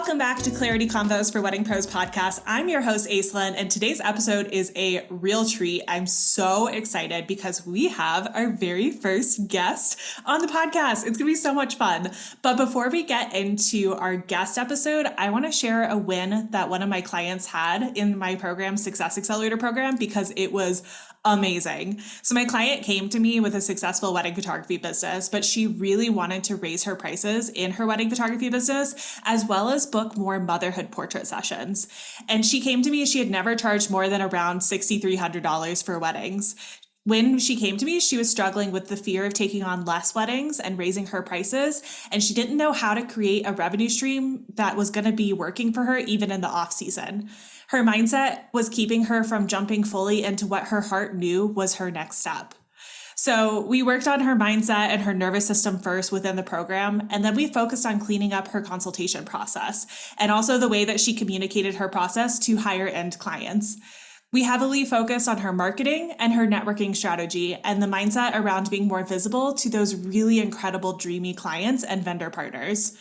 Welcome back to Clarity Convos for Wedding Pros podcast. I'm your host, Aislinn, and today's episode is a real treat. I'm so excited because we have our very first guest on the podcast. It's going to be so much fun. But before we get into our guest episode, I want to share a win that one of my clients had in my program, Success Accelerator program, because it was amazing. So my client came to me with a successful wedding photography business, but she really wanted to raise her prices in her wedding photography business, as well as book more motherhood portrait sessions. And she came to me, she had never charged more than around $6,300 for weddings. When she came to me, she was struggling with the fear of taking on less weddings and raising her prices. And she didn't know how to create a revenue stream that was going to be working for her even in the off season. Her mindset was keeping her from jumping fully into what her heart knew was her next step. So we worked on her mindset and her nervous system first within the program, and then we focused on cleaning up her consultation process and also the way that she communicated her process to higher end clients. We heavily focused on her marketing and her networking strategy and the mindset around being more visible to those really incredible, dreamy clients and vendor partners.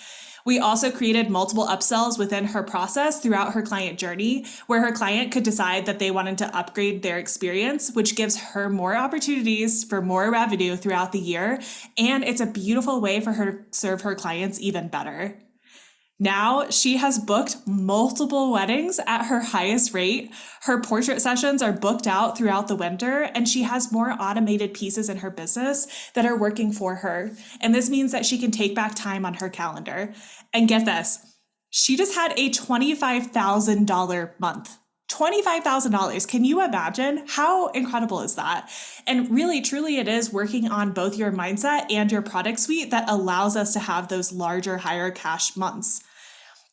We also created multiple upsells within her process throughout her client journey, where her client could decide that they wanted to upgrade their experience, which gives her more opportunities for more revenue throughout the year. And it's a beautiful way for her to serve her clients even better. Now she has booked multiple weddings at her highest rate. Her portrait sessions are booked out throughout the winter, and she has more automated pieces in her business that are working for her. And this means that she can take back time on her calendar. And get this, she just had a $25,000 month. $25,000. Can you imagine? How incredible is that? And really, truly, it is working on both your mindset and your product suite that allows us to have those larger, higher cash months.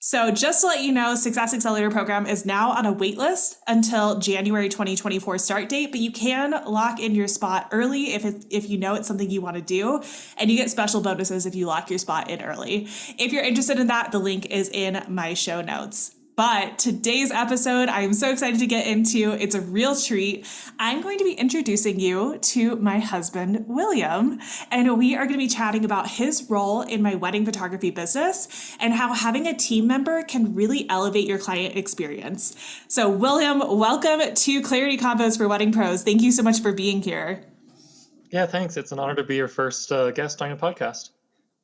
So just to let you know, Success Accelerator program is now on a wait list until January 2024 start date, but you can lock in your spot early if you know it's something you want to do, and you get special bonuses if you lock your spot in early. If you're interested in that, the link is in my show notes. But today's episode, I am so excited to get into. It's a real treat. I'm going to be introducing you to my husband, William, and we are going to be chatting about his role in my wedding photography business and how having a team member can really elevate your client experience. So William, welcome to Clarity Convos for Wedding Pros. Thank you so much for being here. Yeah, thanks. It's an honor to be your first guest on your podcast.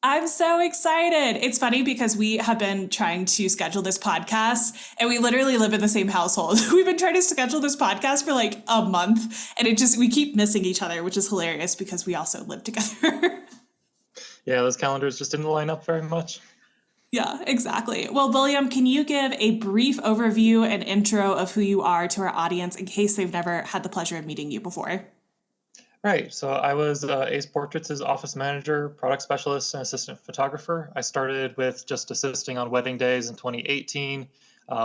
I'm so excited. It's funny because we have been trying to schedule this podcast and we literally live in the same household. We've been trying to schedule this podcast for like a month and we keep missing each other, which is hilarious because we also live together. Yeah, those calendars just didn't line up very much. Yeah, exactly. Well, William, can you give a brief overview and intro of who you are to our audience in case they've never had the pleasure of meeting you before? Right. So I was Ace Portraits' office manager, product specialist, and assistant photographer. I started with just assisting on wedding days in 2018.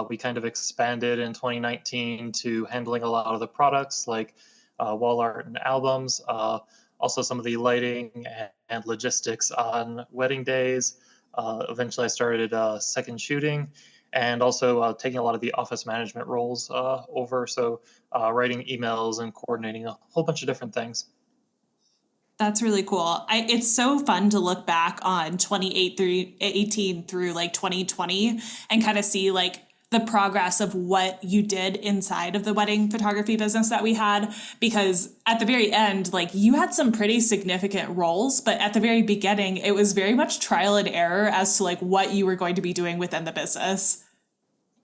We kind of expanded in 2019 to handling a lot of the products like wall art and albums, also some of the lighting and logistics on wedding days. Eventually, I started second shooting and also taking a lot of the office management roles over. So writing emails and coordinating a whole bunch of different things. That's really cool. It's so fun to look back on 2018 through like 2020 and kind of see like the progress of what you did inside of the wedding photography business that we had, because at the very end, like you had some pretty significant roles, but at the very beginning, it was very much trial and error as to like what you were going to be doing within the business.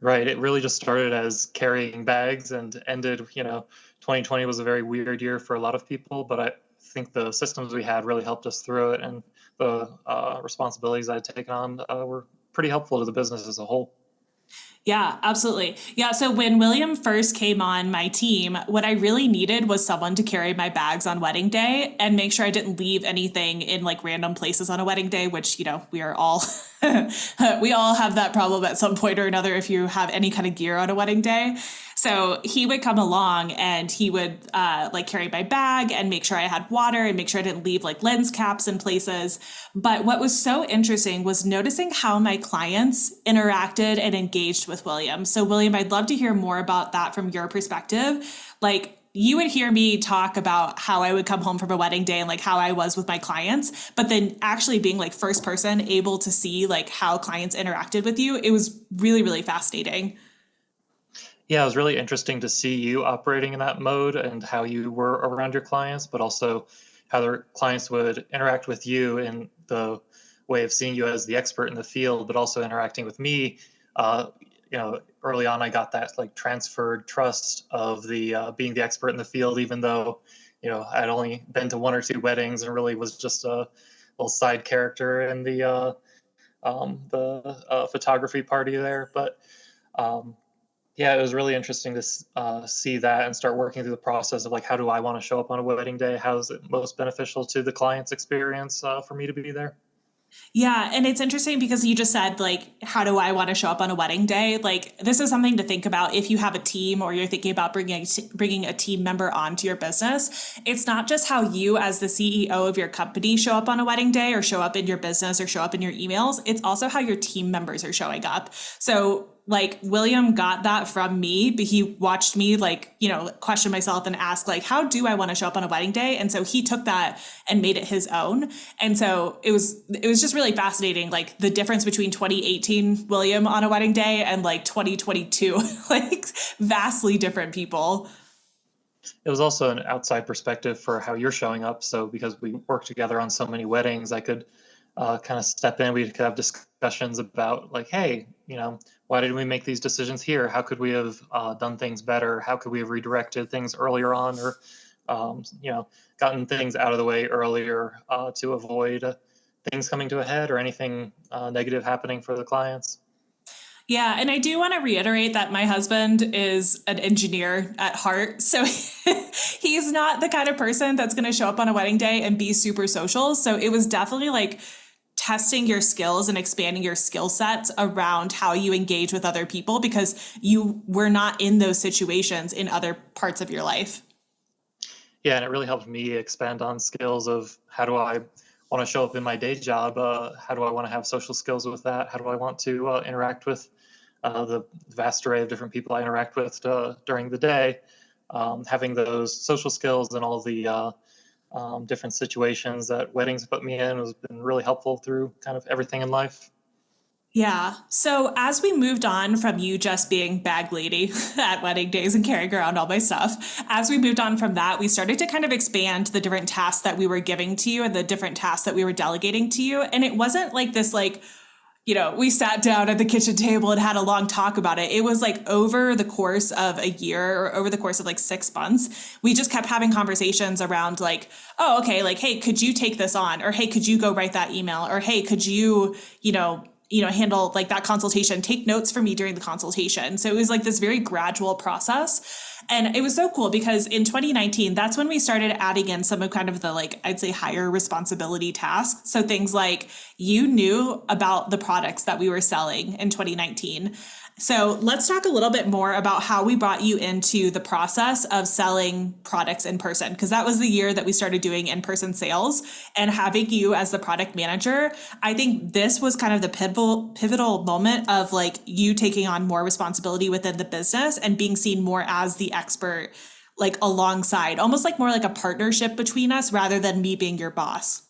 Right. It really just started as carrying bags and ended, 2020 was a very weird year for a lot of people, but I think the systems we had really helped us through it. And the responsibilities I'd taken on were pretty helpful to the business as a whole. Yeah, absolutely. Yeah. So when William first came on my team, what I really needed was someone to carry my bags on wedding day and make sure I didn't leave anything in like random places on a wedding day, which, we are all, we all have that problem at some point or another if you have any kind of gear on a wedding day. So he would come along and he would like carry my bag and make sure I had water and make sure I didn't leave like lens caps in places. But what was so interesting was noticing how my clients interacted and engaged with William. So William, I'd love to hear more about that from your perspective. Like you would hear me talk about how I would come home from a wedding day and like how I was with my clients, but then actually being like first person able to see like how clients interacted with you, it was really, really fascinating. Yeah, it was really interesting to see you operating in that mode and how you were around your clients, but also how their clients would interact with you in the way of seeing you as the expert in the field, but also interacting with me. Early on, I got that like transferred trust of the being the expert in the field, even though, I'd only been to one or two weddings and really was just a little side character in the photography party there. But um, yeah, it was really interesting to see that and start working through the process of like, how do I want to show up on a wedding day? How is it most beneficial to the client's experience for me to be there? Yeah, and it's interesting because you just said like how do I want to show up on a wedding day? Like this is something to think about if you have a team or you're thinking about bringing a team member onto your business. It's not just how you as the CEO of your company show up on a wedding day or show up in your business or show up in your emails. It's also how your team members are showing up. So like William got that from me, but he watched me like, question myself and ask like, how do I want to show up on a wedding day? And so he took that and made it his own. And so it was just really fascinating, like the difference between 2018 William on a wedding day and like 2022, like vastly different people. It was also an outside perspective for how you're showing up. So because we work together on so many weddings, I could kind of step in. We could have discussions about like, hey, why did we make these decisions here? How could we have done things better? How could we have redirected things earlier on, or gotten things out of the way earlier to avoid things coming to a head or anything negative happening for the clients? Yeah, and I do want to reiterate that my husband is an engineer at heart. So he's not the kind of person that's going to show up on a wedding day and be super social. So it was definitely like testing your skills and expanding your skill sets around how you engage with other people because you were not in those situations in other parts of your life. Yeah, and it really helped me expand on skills of how do I want to show up in my day job? How do I want to have social skills with that? How do I want to interact with the vast array of different people I interact with during the day? Having those social skills and all the different situations that weddings put me in has been really helpful through kind of everything in life. Yeah. So as we moved on from you just being bag lady at wedding days and carrying around all my stuff, as we moved on from that, we started to kind of expand the different tasks that we were giving to you and the different tasks that we were delegating to you. And it wasn't like this, like, we sat down at the kitchen table and had a long talk about it. It was like over the course of a year or over the course of like 6 months, we just kept having conversations around like, oh, okay, like, hey, could you take this on? Or hey, could you go write that email? Or hey, could handle like that consultation, take notes for me during the consultation. So it was like this very gradual process. And it was so cool because in 2019, that's when we started adding in some of kind of the like, I'd say higher responsibility tasks. So things like you knew about the products that we were selling in 2019. So let's talk a little bit more about how we brought you into the process of selling products in person, because that was the year that we started doing in-person sales and having you as the product manager. I think this was kind of the pivotal moment of like you taking on more responsibility within the business and being seen more as the expert, like alongside, almost like more like a partnership between us rather than me being your boss.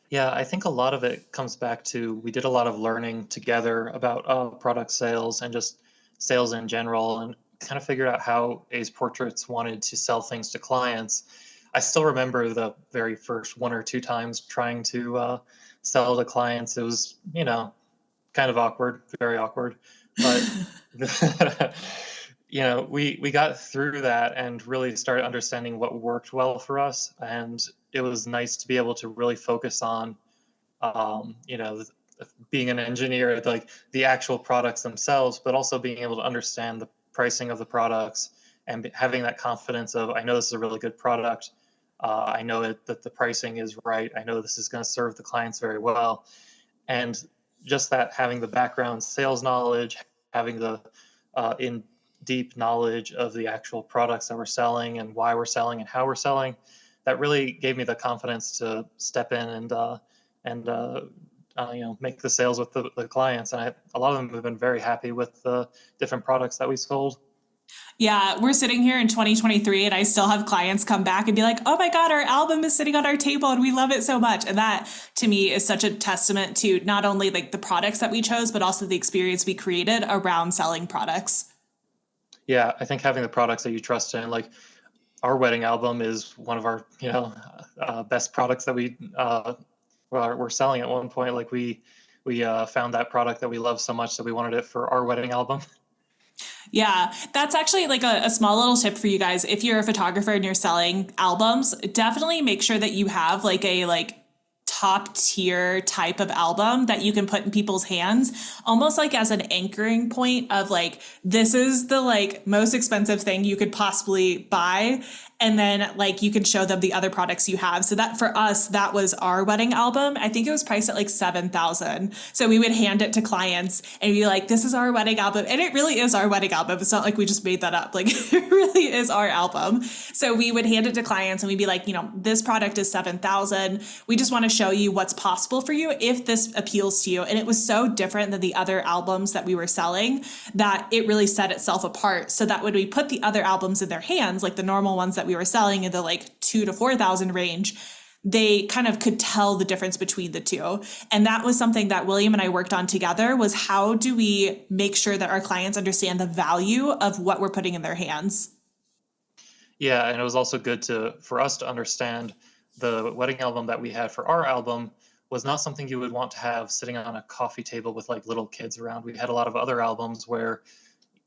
Yeah, I think a lot of it comes back to we did a lot of learning together about product sales and just sales in general, and kind of figured out how A's Portraits wanted to sell things to clients. I still remember the very first one or two times trying to sell to clients. It was, kind of awkward, very awkward, but we got through that and really started understanding what worked well for us, and it was nice to be able to really focus on um, you know being an engineer, like the actual products themselves, but also being able to understand the pricing of the products and having that confidence of, I know this is a really good product. I know that the pricing is right. I know this is going to serve the clients very well. And just that, having the background sales knowledge, having the in deep knowledge of the actual products that we're selling and why we're selling and how we're selling, that really gave me the confidence to step in and make the sales with the clients. And a lot of them have been very happy with the different products that we sold. Yeah, we're sitting here in 2023 and I still have clients come back and be like, "Oh my God, our album is sitting on our table and we love it so much." And that to me is such a testament to not only like the products that we chose, but also the experience we created around selling products. Yeah, I think having the products that you trust in, like our wedding album is one of our, best products that we're selling at one point. Like we found that product that we love so much that we wanted it for our wedding album. Yeah, that's actually like a small little tip for you guys. If you're a photographer and you're selling albums, definitely make sure that you have like a top tier type of album that you can put in people's hands, almost like as an anchoring point of like, this is the like most expensive thing you could possibly buy. And then like you can show them the other products you have. So that for us, that was our wedding album. I think it was priced at like 7,000. So we would hand it to clients and be like, this is our wedding album. And it really is our wedding album. It's not like we just made that up. Like it really is our album. So we would hand it to clients and we'd be like, this product is 7,000. We just want to show you what's possible for you if this appeals to you. And it was so different than the other albums that we were selling that it really set itself apart. So that when we put the other albums in their hands, like the normal ones that we were selling in the like 2 to 4,000 range, they kind of could tell the difference between the two. And that was something that William and I worked on together was how do we make sure that our clients understand the value of what we're putting in their hands? Yeah, and it was also good to for us to understand the wedding album that we had for our album was not something you would want to have sitting on a coffee table with like little kids around. We had a lot of other albums where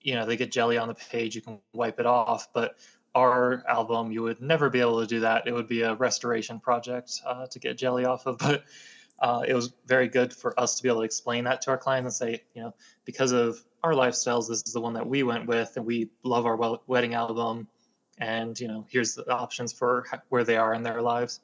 they get jelly on the page, you can wipe it off, but our album you would never be able to do that. It would be a restoration project to get jelly off of, but it was very good for us to be able to explain that to our clients and say, because of our lifestyles, this is the one that we went with, and we love our wedding album, and here's the options for where they are in their lives.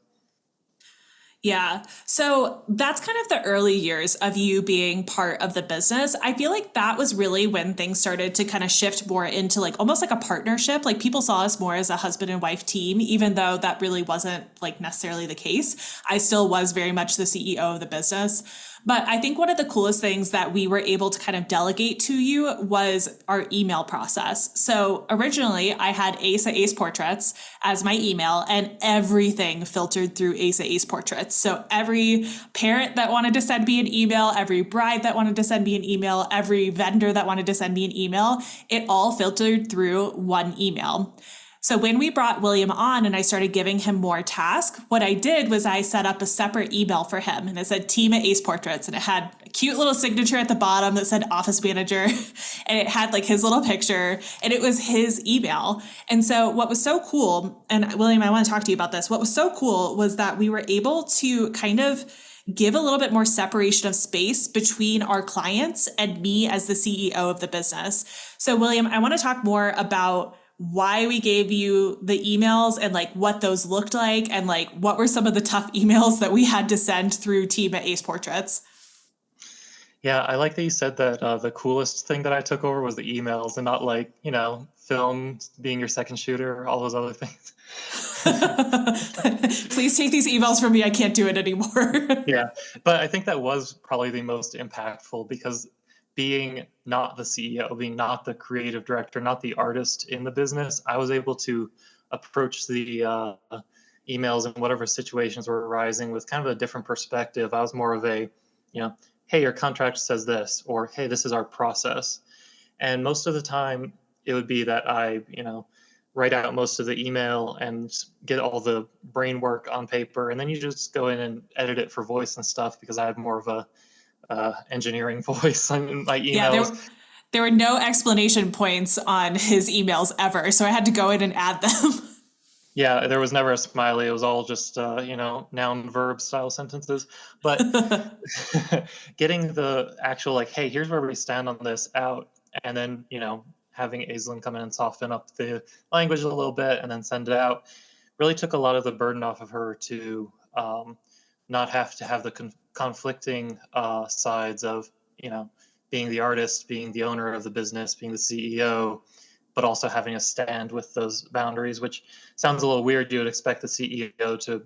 Yeah. So that's kind of the early years of you being part of the business. I feel like that was really when things started to kind of shift more into like almost like a partnership. Like people saw us more as a husband and wife team, even though that really wasn't like necessarily the case. I still was very much the CEO of the business. But I think one of the coolest things that we were able to kind of delegate to you was our email process. So originally I had Ace Portraits as my email and everything filtered through Ace Portraits. So every parent that wanted to send me an email, every bride that wanted to send me an email, every vendor that wanted to send me an email, it all filtered through one email. So when we brought William on and I started giving him more tasks, what I did was I set up a separate email for him and it said Team at Ace Portraits and it had a cute little signature at the bottom that said Office Manager and it had like his little picture and it was his email. And so what was so cool, and William, I want to talk to you about this. What was so cool was that we were able to kind of give a little bit more separation of space between our clients and me as the CEO of the business. So William, I want to talk more about why we gave you the emails and like what those looked like and like what were some of the tough emails that we had to send through Team at Ace Portraits. Yeah, I like that you said that the coolest thing that I took over was the emails and not like, film being your second shooter, all those other things. Please take these emails from me. I can't do it anymore. Yeah, but I think that was probably the most impactful because being not the CEO, being not the creative director, not the artist in the business, I was able to approach the emails and whatever situations were arising with kind of a different perspective. I was more of a, hey, your contract says this, or hey, this is our process. And most of the time, it would be that I, write out most of the email and get all the brain work on paper, and then you just go in and edit it for voice and stuff because I have more of a engineering voice on my Yeah, emails. there were no explanation points on his emails ever, so I had to go in and add them. Yeah, there was never a smiley. It was all just noun verb style sentences. But getting the actual like, hey, here's where we stand on this out, and then having Aislinn come in and soften up the language a little bit and then send it out really took a lot of the burden off of her to not have to have the conflicting sides of being the artist, being the owner of the business, being the CEO, but also having a stand with those boundaries, which sounds a little weird. You would expect the CEO to,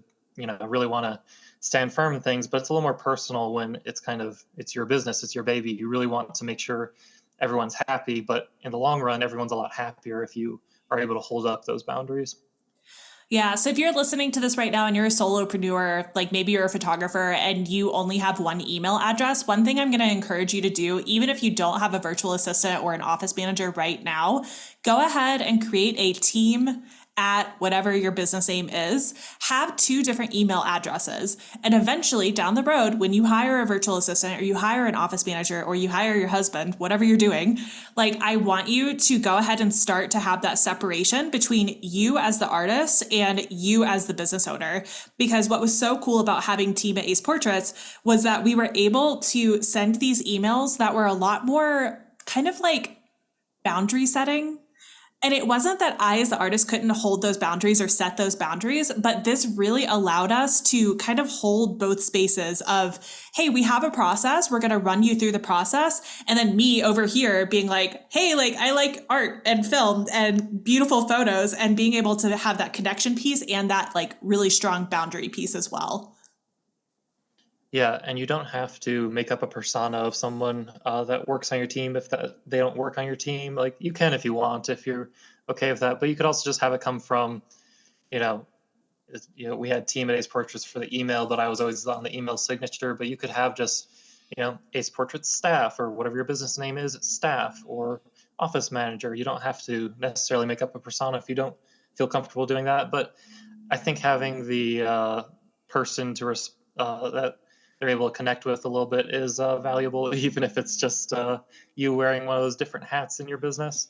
really want to stand firm in things, but it's a little more personal when it's your business, it's your baby. You really want to make sure everyone's happy, but in the long run, everyone's a lot happier if you are able to hold up those boundaries. Yeah. So if you're listening to this right now and you're a solopreneur, like maybe you're a photographer and you only have one email address, one thing I'm going to encourage you to do, even if you don't have a virtual assistant or an office manager right now, go ahead and create a team at whatever your business name is, have two different email addresses. And eventually down the road, when you hire a virtual assistant or you hire an office manager or you hire your husband, whatever you're doing, like I want you to go ahead and start to have that separation between you as the artist and you as the business owner. Because what was so cool about having team at Ace Portraits was that we were able to send these emails that were a lot more kind of like boundary setting. And it wasn't that I, as the artist, couldn't hold those boundaries or set those boundaries, but this really allowed us to kind of hold both spaces of, hey, we have a process. We're going to run you through the process. And then me over here being like, hey, like I like art and film and beautiful photos, and being able to have that connection piece and that like really strong boundary piece as well. Yeah, and you don't have to make up a persona of someone that works on your team if they don't work on your team. Like you can if you want, if you're okay with that. But you could also just have it come from, you know, we had team at Ace Portraits for the email, but I was always on the email signature. But you could have just, Ace Portraits staff or whatever your business name is, staff or office manager. You don't have to necessarily make up a persona if you don't feel comfortable doing that. But I think having the person that they're able to connect with a little bit is valuable, even if it's just you wearing one of those different hats in your business.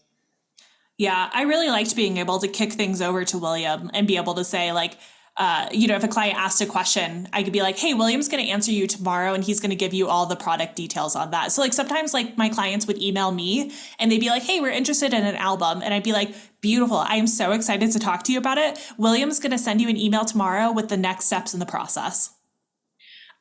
Yeah, I really liked being able to kick things over to William and be able to say, like, if a client asked a question, I could be like, hey, William's going to answer you tomorrow and he's going to give you all the product details on that. So, like, sometimes, like, my clients would email me and they'd be like, hey, we're interested in an album. And I'd be like, beautiful. I am so excited to talk to you about it. William's going to send you an email tomorrow with the next steps in the process.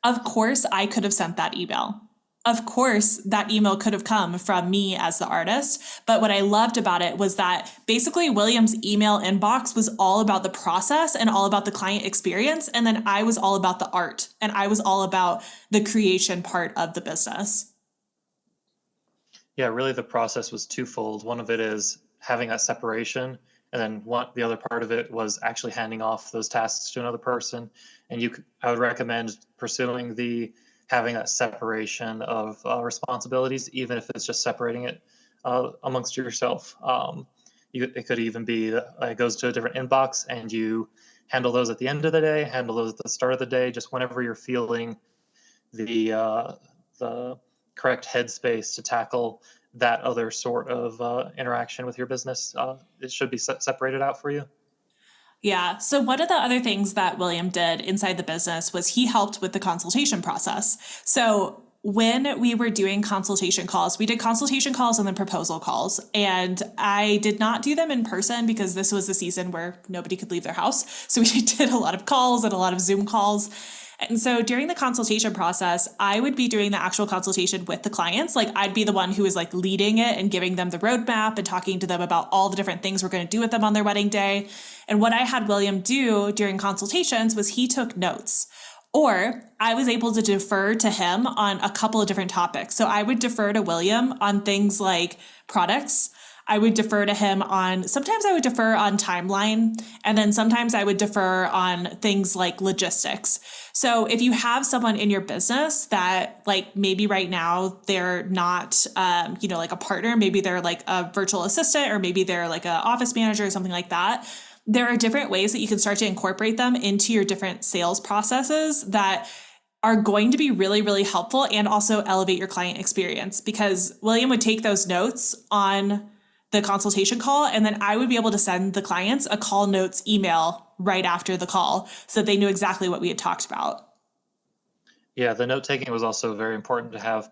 Of course, I could have sent that email. Of course, that email could have come from me as the artist. But what I loved about it was that basically William's email inbox was all about the process and all about the client experience. And then I was all about the art and I was all about the creation part of the business. Yeah, really the process was twofold. One of it is having that separation, and then the other part of it was actually handing off those tasks to another person. And I would recommend pursuing the having that separation of responsibilities, even if it's just separating it amongst yourself. It could even be that it goes to a different inbox, and you handle those at the end of the day, handle those at the start of the day, just whenever you're feeling the correct headspace to tackle that other sort of interaction with your business. It should be separated out for you. Yeah. So one of the other things that William did inside the business was he helped with the consultation process. So when we were doing consultation calls, we did consultation calls and then proposal calls. And I did not do them in person because this was a season where nobody could leave their house. So we did a lot of calls and a lot of Zoom calls. And so during the consultation process, I would be doing the actual consultation with the clients. Like I'd be the one who was like leading it and giving them the roadmap and talking to them about all the different things we're going to do with them on their wedding day. And what I had William do during consultations was he took notes. Or I was able to defer to him on a couple of different topics. So I would defer to William on things like products. I would defer to him sometimes I would defer on timeline, and then sometimes I would defer on things like logistics. So if you have someone in your business that like maybe right now they're not, like a partner, maybe they're like a virtual assistant or maybe they're like an office manager or something like that, there are different ways that you can start to incorporate them into your different sales processes that are going to be really, really helpful and also elevate your client experience, because William would take those notes on the consultation call, and then I would be able to send the clients a call notes email right after the call so that they knew exactly what we had talked about. Yeah, the note taking was also very important to have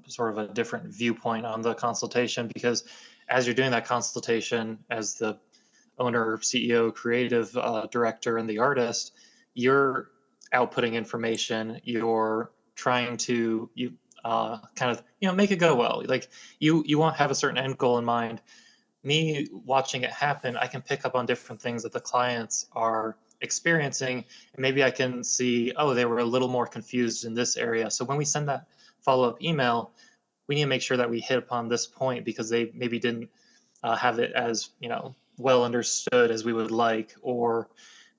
sort of a different viewpoint on the consultation, because as you're doing that consultation as the owner, CEO, creative director, and the artist, you're outputting information. You're trying to kind of make it go well. Like you won't have a certain end goal in mind. Me watching it happen, I can pick up on different things that the clients are experiencing, and maybe I can see, oh, they were a little more confused in this area. So when we send that follow-up email, we need to make sure that we hit upon this point because they maybe didn't have it as, well understood as we would like, or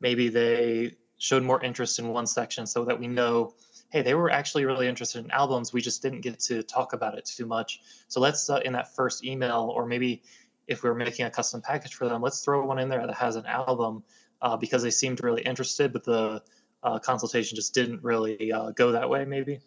maybe they showed more interest in one section so that we know, hey, they were actually really interested in albums. We just didn't get to talk about it too much. So let's, in that first email, or maybe if we're making a custom package for them, let's throw one in there that has an album because they seemed really interested, but the consultation just didn't really go that way, maybe.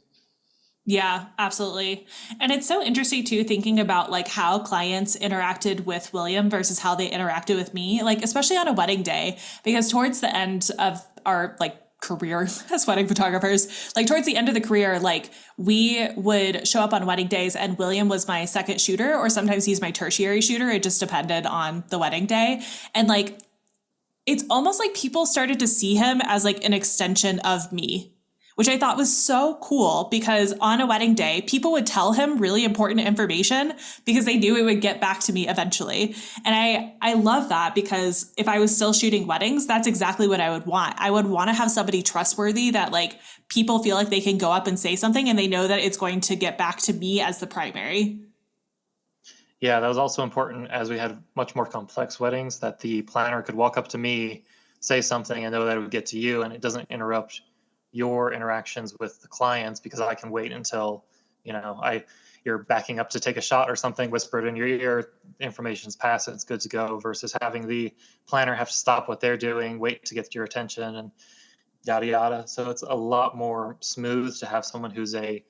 Yeah, absolutely. And it's so interesting too, thinking about like how clients interacted with William versus how they interacted with me, like especially on a wedding day, because towards the end of our like career as wedding photographers, like towards the end of the career, like we would show up on wedding days and William was my second shooter, or sometimes he's my tertiary shooter. It just depended on the wedding day. And like, it's almost like people started to see him as like an extension of me, which I thought was so cool because on a wedding day, people would tell him really important information because they knew it would get back to me eventually. And I love that because if I was still shooting weddings, that's exactly what I would want. I would want to have somebody trustworthy that like people feel like they can go up and say something and they know that it's going to get back to me as the primary. Yeah, that was also important as we had much more complex weddings that the planner could walk up to me, say something, and know that it would get to you, and it doesn't interrupt your interactions with the clients because I can wait until I you're backing up to take a shot or something, whispered in your ear, information's passed, and it's good to go. Versus having the planner have to stop what they're doing, wait to get your attention, and yada yada. So it's a lot more smooth to have someone who's a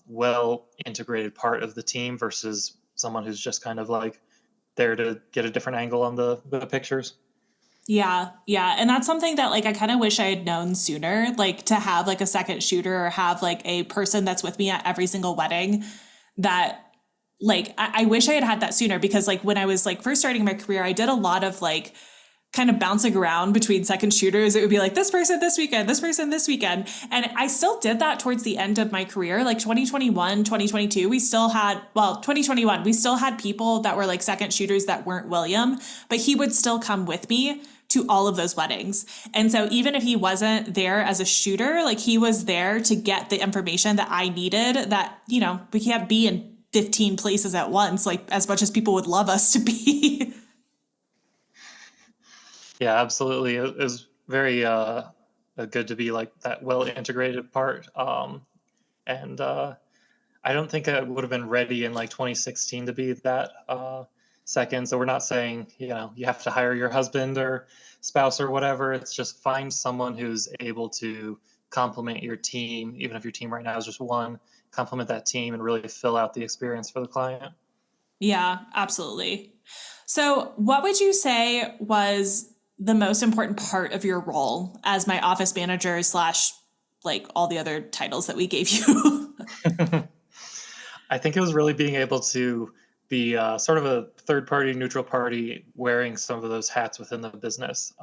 well integrated part of the team versus someone who's just kind of like there to get a different angle on the pictures. Yeah, yeah. And that's something that like I kind of wish I had known sooner, like to have like a second shooter or have like a person that's with me at every single wedding that like I wish I had had that sooner because like when I was like first starting my career, I did a lot of like kind of bouncing around between second shooters. It would be like this person this weekend, this person this weekend. And I still did that towards the end of my career, like 2021, 2022, we still had, well, 2021, we still had people that were like second shooters that weren't William, but he would still come with me to all of those weddings. And so even if he wasn't there as a shooter, like he was there to get the information that I needed that, we can't be in 15 places at once, like as much as people would love us to be. Yeah, absolutely. It was very good to be like that well integrated part. And I don't think I would have been ready in like 2016 to be that second. So we're not saying, you have to hire your husband or spouse or whatever. It's just find someone who's able to complement your team, even if your team right now is just one, complement that team and really fill out the experience for the client. Yeah, absolutely. So, what would you say was the most important part of your role as my office manager slash like all the other titles that we gave you? I think it was really being able to be sort of a third party, neutral party, wearing some of those hats within the business,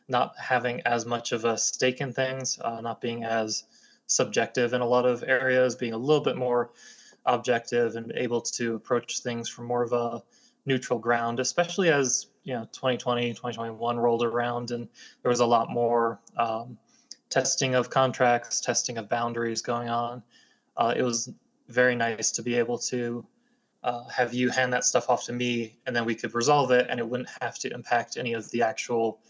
not having as much of a stake in things, not being as subjective in a lot of areas, being a little bit more objective and able to approach things from more of a neutral ground, especially as 2020, 2021 rolled around and there was a lot more testing of contracts, testing of boundaries going on. It was very nice to be able to have you hand that stuff off to me and then we could resolve it and it wouldn't have to impact any of the actual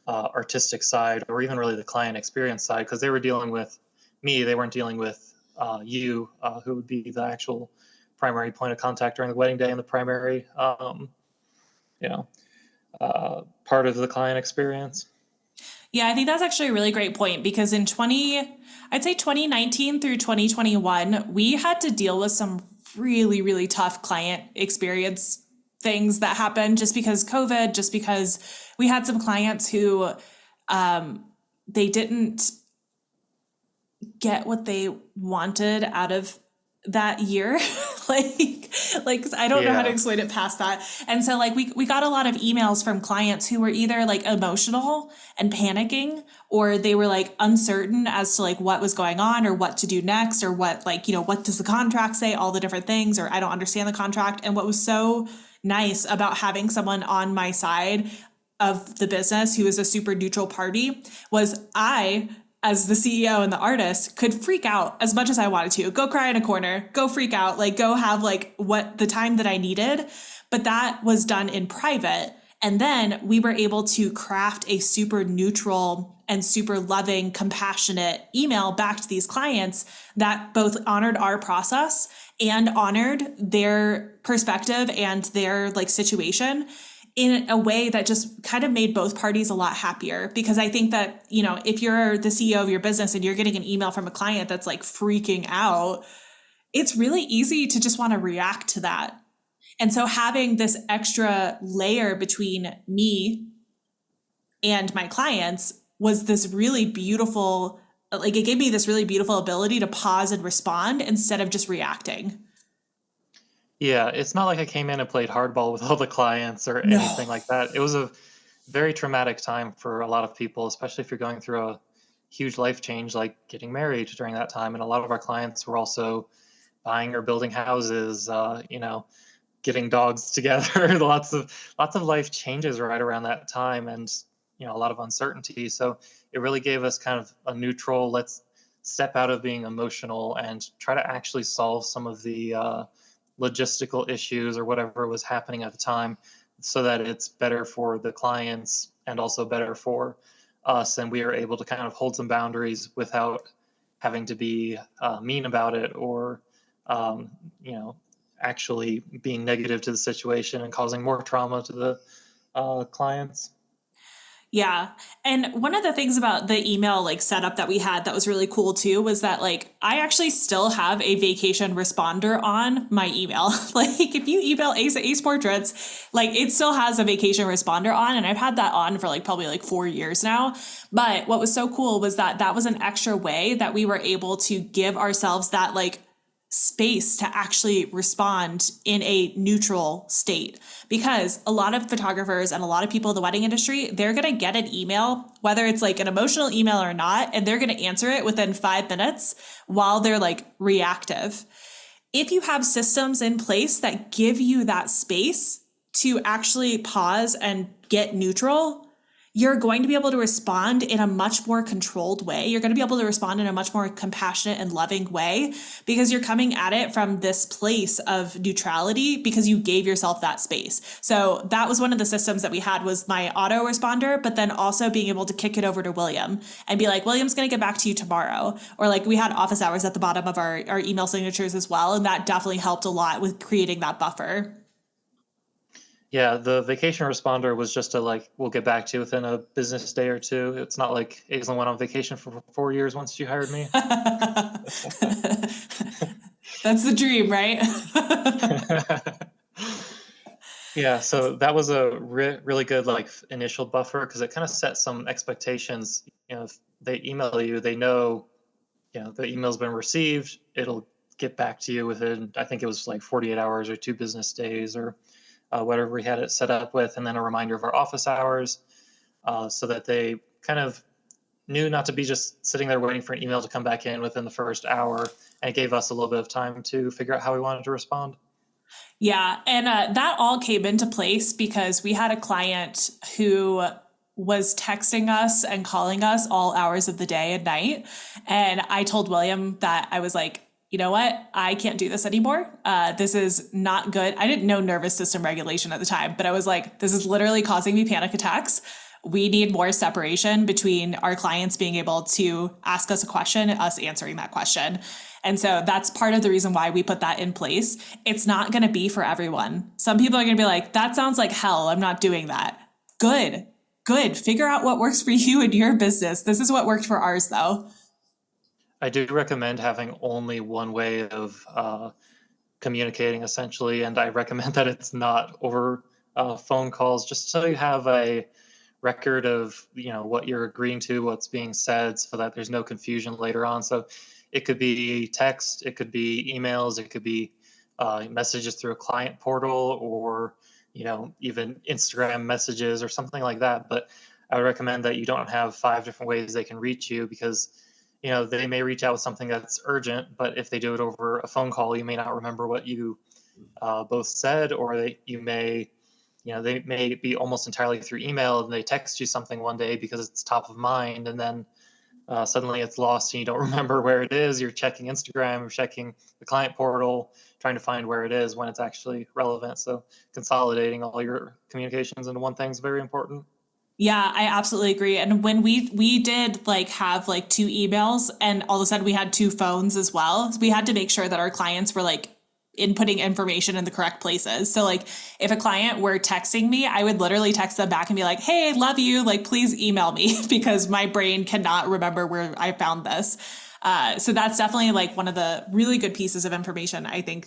artistic side or even really the client experience side because they were dealing with me. They weren't dealing with you, who would be the actual primary point of contact during the wedding day and the primary, you know, part of the client experience. Yeah, I think that's actually a really great point because I'd say 2019 through 2021, we had to deal with some really, really tough client experience things that happened just because COVID, just because we had some clients who they didn't get what they wanted out of that year. like I don't know how to Yeah. explain it past that. And so like we got a lot of emails from clients who were either like emotional and panicking or they were like uncertain as to like what was going on or what to do next or what like, what does the contract say, all the different things, or I don't understand the contract. And what was so nice about having someone on my side of the business who is a super neutral party was I as the CEO and the artist, could freak out as much as I wanted to. Go cry in a corner, go freak out, like go have like what the time that I needed. But that was done in private. And then we were able to craft a super neutral and super loving, compassionate email back to these clients that both honored our process and honored their perspective and their like situation in a way that just kind of made both parties a lot happier. Because I think that, you know, if you're the CEO of your business and you're getting an email from a client that's like freaking out, it's really easy to just want to react to that. And so having this extra layer between me and my clients was this really beautiful, like it gave me this really beautiful ability to pause and respond instead of just reacting. Yeah, it's not like I came in and played hardball with all the clients or anything No. like that. It was a very traumatic time for a lot of people, especially if you're going through a huge life change like getting married during that time. And a lot of our clients were also buying or building houses, getting dogs together. Lots of life changes right around that time, and a lot of uncertainty. So it really gave us kind of a neutral. Let's step out of being emotional and try to actually solve some of the logistical issues or whatever was happening at the time, so that it's better for the clients and also better for us. And we are able to kind of hold some boundaries without having to be mean about it, or um, you know actually being negative to the situation and causing more trauma to the clients. Yeah. And one of the things about the email like setup that we had that was really cool too was that like I actually still have a vacation responder on my email. Like if you email Ace Portraits, like it still has a vacation responder on, and I've had that on for like probably like 4 years now. But what was so cool was that that was an extra way that we were able to give ourselves that like space to actually respond in a neutral state, because a lot of photographers and a lot of people in the wedding industry, they're going to get an email, whether it's like an emotional email or not, and they're going to answer it within 5 minutes while they're like reactive. If you have systems in place that give you that space to actually pause and get neutral, you're going to be able to respond in a much more controlled way. You're going to be able to respond in a much more compassionate and loving way, because you're coming at it from this place of neutrality because you gave yourself that space. So that was one of the systems that we had, was my auto responder, but then also being able to kick it over to William and be like, William's going to get back to you tomorrow. Or like we had office hours at the bottom of our email signatures as well. And that definitely helped a lot with creating that buffer. Yeah, the vacation responder was just a like, we'll get back to you within a business day or two. It's not like Aislinn went on vacation for 4 years once you hired me. That's the dream, right? Yeah, so that was a really good like initial buffer, because it kind of set some expectations. If they email you, they know, the email's been received. It'll get back to you within, I think it was like 48 hours or 2 business days, or whatever we had it set up with, and then a reminder of our office hours, so that they kind of knew not to be just sitting there waiting for an email to come back in within the first hour. And it gave us a little bit of time to figure out how we wanted to respond. Yeah. And that all came into place because we had a client who was texting us and calling us all hours of the day and night. And I told William that I was like, you know what? I can't do this anymore. This is not good. I didn't know nervous system regulation at the time, but I was like, this is literally causing me panic attacks. We need more separation between our clients being able to ask us a question and us answering that question. And so that's part of the reason why we put that in place. It's not going to be for everyone. Some people are going to be like, that sounds like hell. I'm not doing that. Good, good. Figure out what works for you and your business. This is what worked for ours, though. I do recommend having only one way of communicating, essentially, and I recommend that it's not over phone calls, just so you have a record of what you're agreeing to, what's being said, so that there's no confusion later on. So it could be text, it could be emails, it could be messages through a client portal, or even Instagram messages or something like that. But I would recommend that you don't have 5 different ways they can reach you, because they may reach out with something that's urgent, but if they do it over a phone call, you may not remember what you both said, or they may be almost entirely through email, and they text you something one day because it's top of mind, and then suddenly it's lost and you don't remember where it is. You're checking Instagram or checking the client portal, trying to find where it is when it's actually relevant. So consolidating all your communications into one thing is very important. Yeah, I absolutely agree. And when we did like have like two emails and all of a sudden we had two phones as well, we had to make sure that our clients were like inputting information in the correct places. So like if a client were texting me, I would literally text them back and be like, "Hey, I love you. Like please email me," because my brain cannot remember where I found this. So that's definitely like one of the really good pieces of information I think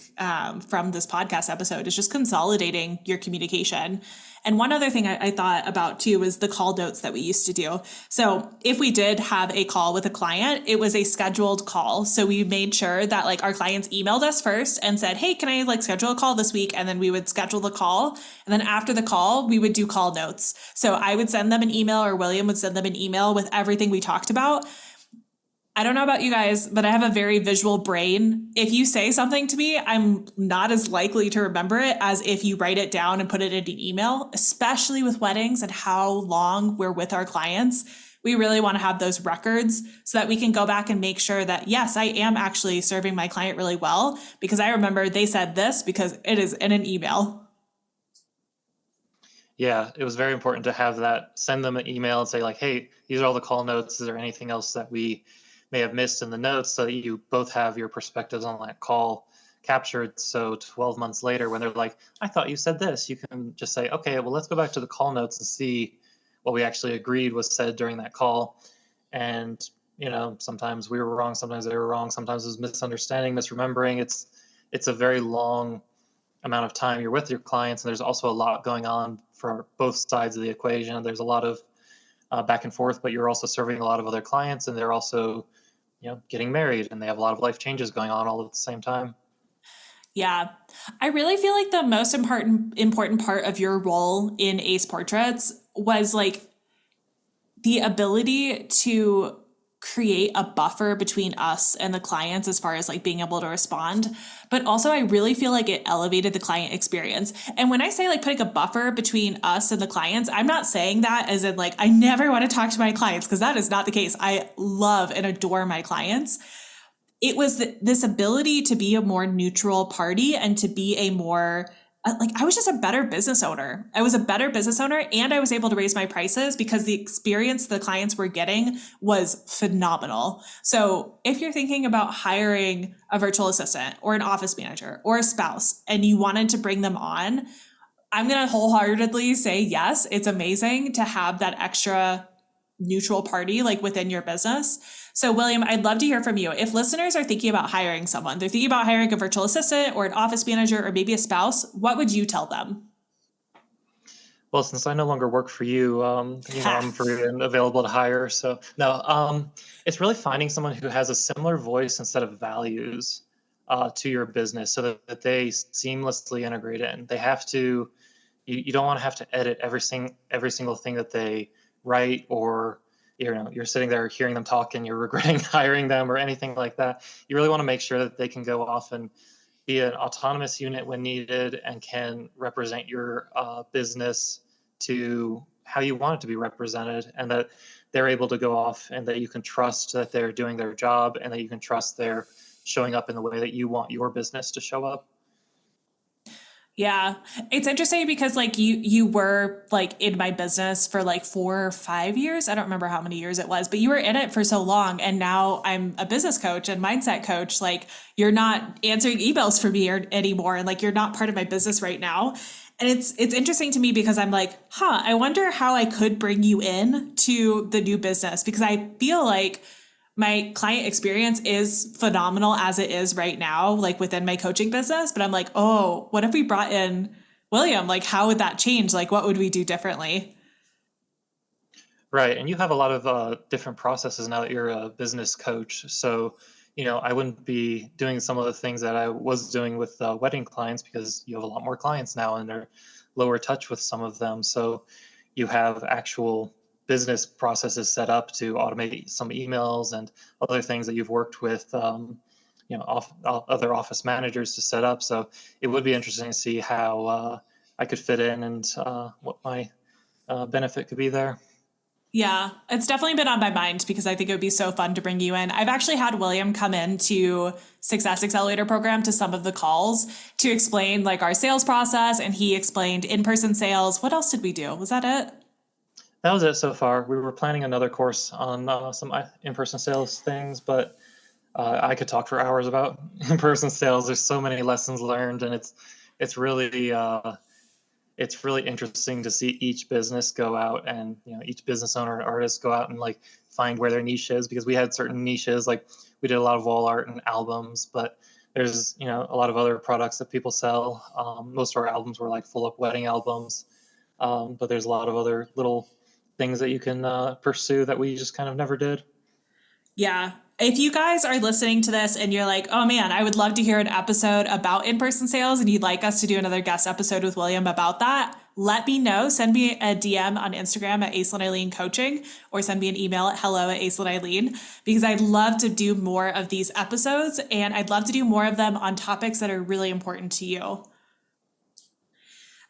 from this podcast episode is just consolidating your communication. And one other thing I thought about too was the call notes that we used to do. So if we did have a call with a client, it was a scheduled call. So we made sure that like our clients emailed us first and said, "Hey, can I like schedule a call this week?" And then we would schedule the call. And then after the call, we would do call notes. So I would send them an email or William would send them an email with everything we talked about. I don't know about you guys, but I have a very visual brain. If you say something to me, I'm not as likely to remember it as if you write it down and put it in an email, especially with weddings and how long we're with our clients. We really want to have those records so that we can go back and make sure that, yes, I am actually serving my client really well because I remember they said this because it is in an email. Yeah, it was very important to have that, send them an email and say like, "Hey, these are all the call notes. Is there anything else that we may have missed in the notes?" So that you both have your perspectives on that call captured. So 12 months later, when they're like, "I thought you said this," you can just say, "Okay, well, let's go back to the call notes and see what we actually agreed was said during that call." And, sometimes we were wrong, sometimes they were wrong, sometimes it was misunderstanding, misremembering. It's a very long amount of time you're with your clients, and there's also a lot going on for both sides of the equation. There's a lot of back and forth, but you're also serving a lot of other clients, and they're also getting married, and they have a lot of life changes going on all at the same time. Yeah. I really feel like the most important part of your role in Ace Portraits was like the ability to create a buffer between us and the clients as far as like being able to respond. But also I really feel like it elevated the client experience. And when I say like putting a buffer between us and the clients, I'm not saying that as in like I never want to talk to my clients because that is not the case. I love and adore my clients. It was this ability to be a more neutral party and to be a more like I was just a better business owner. I was a better business owner and I was able to raise my prices because the experience the clients were getting was phenomenal. So if you're thinking about hiring a virtual assistant or an office manager or a spouse and you wanted to bring them on, I'm going to wholeheartedly say yes, it's amazing to have that extra neutral party like within your business. So William, I'd love to hear from you. If listeners are thinking about hiring someone, they're thinking about hiring a virtual assistant or an office manager or maybe a spouse, what would you tell them? Well, since I no longer work for you, I'm free and available to hire. So no, it's really finding someone who has a similar voice and set of values to your business, so that they seamlessly integrate in. They have to. You don't want to have to edit every single thing that they write, or you're sitting there hearing them talk and you're regretting hiring them or anything like that. You really want to make sure that they can go off and be an autonomous unit when needed and can represent your business to how you want it to be represented, and that they're able to go off and that you can trust that they're doing their job and that you can trust they're showing up in the way that you want your business to show up. Yeah. It's interesting because like you were like in my business for like 4 or 5 years. I don't remember how many years it was, but you were in it for so long and now I'm a business coach and mindset coach. Like you're not answering emails for me anymore and like you're not part of my business right now. And it's interesting to me because I'm like, I wonder how I could bring you in to the new business because I feel like my client experience is phenomenal as it is right now, like within my coaching business. But I'm like, oh, what if we brought in William? Like, how would that change? Like, what would we do differently? Right. And you have a lot of different processes now that you're a business coach. So, I wouldn't be doing some of the things that I was doing with wedding clients because you have a lot more clients now and they're lower touch with some of them. So, you have actual business processes set up to automate some emails and other things that you've worked with, other office managers to set up. So, it would be interesting to see how I could fit in and what my benefit could be there. Yeah, it's definitely been on my mind because I think it would be so fun to bring you in. I've actually had William come into Success Accelerator program to some of the calls to explain like our sales process, and he explained in-person sales. What else did we do? Was that it? That was it so far. We were planning another course on some in-person sales things, but I could talk for hours about in-person sales. There's so many lessons learned, and it's really it's really interesting to see each business go out and each business owner and artist go out and like find where their niche is, because we had certain niches. Like we did a lot of wall art and albums, but there's a lot of other products that people sell. Most of our albums were like full up wedding albums, but there's a lot of other little things that you can pursue that we just kind of never did. Yeah. If you guys are listening to this and you're like, oh man, I would love to hear an episode about in-person sales and you'd like us to do another guest episode with William about that, let me know. Send me a DM on Instagram at Aislinn Eileen Coaching, or send me an email at hello@AislinnEileen, because I'd love to do more of these episodes, and I'd love to do more of them on topics that are really important to you.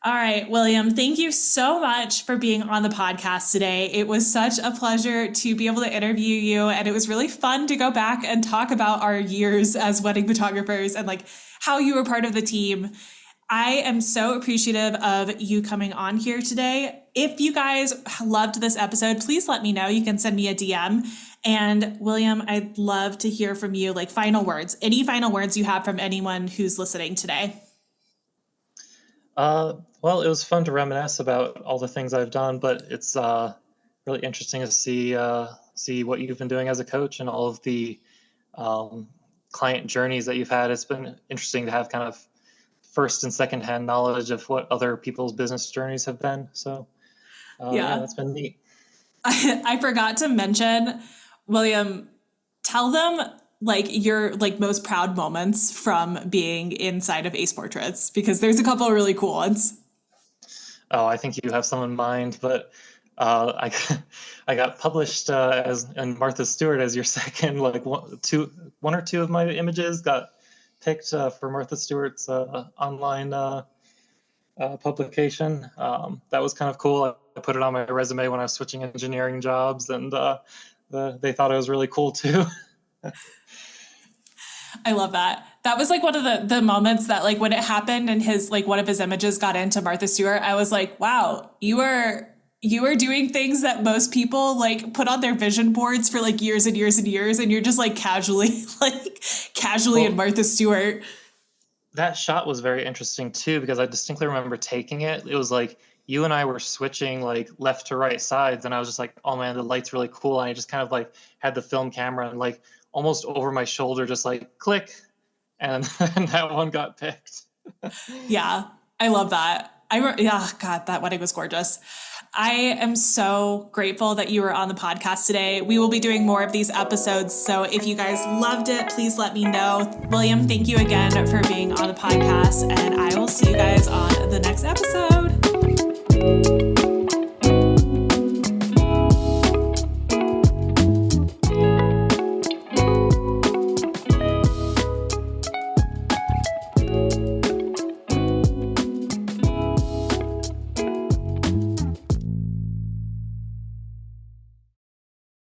All right, William, thank you so much for being on the podcast today. It was such a pleasure to be able to interview you, and it was really fun to go back and talk about our years as wedding photographers and like how you were part of the team. I am so appreciative of you coming on here today. If you guys loved this episode, please let me know. You can send me a DM. And William, I'd love to hear from you, like final words, any final words you have from anyone who's listening today. Well, it was fun to reminisce about all the things I've done, but it's really interesting to see what you've been doing as a coach and all of the client journeys that you've had. It's been interesting to have kind of first and second hand knowledge of what other people's business journeys have been. So yeah, that's been neat. I forgot to mention, William, tell them like your like most proud moments from being inside of Ace Portraits, because there's a couple of really cool ones. Oh, I think you have some in mind, but I I got published as and Martha Stewart as your second, like one or two of my images got picked for Martha Stewart's online publication. That was kind of cool. I put it on my resume when I was switching engineering jobs, and they thought it was really cool too. I love that. That was like one of the moments that like when it happened and his like one of his images got into Martha Stewart, I was like, wow, you are doing things that most people like put on their vision boards for like years and years and years, and you're just like casually in Martha Stewart. That shot was very interesting too, because I distinctly remember taking it. It was like you and I were switching like left to right sides, and I was just like, oh man, the light's really cool. And I just kind of like had the film camera and like almost over my shoulder, just like click, and, and that one got picked. Yeah, I love that. Yeah, God, that wedding was gorgeous. I am so grateful that you were on the podcast today. We will be doing more of these episodes, so if you guys loved it, please let me know. William, thank you again for being on the podcast, and I will see you guys on the next episode.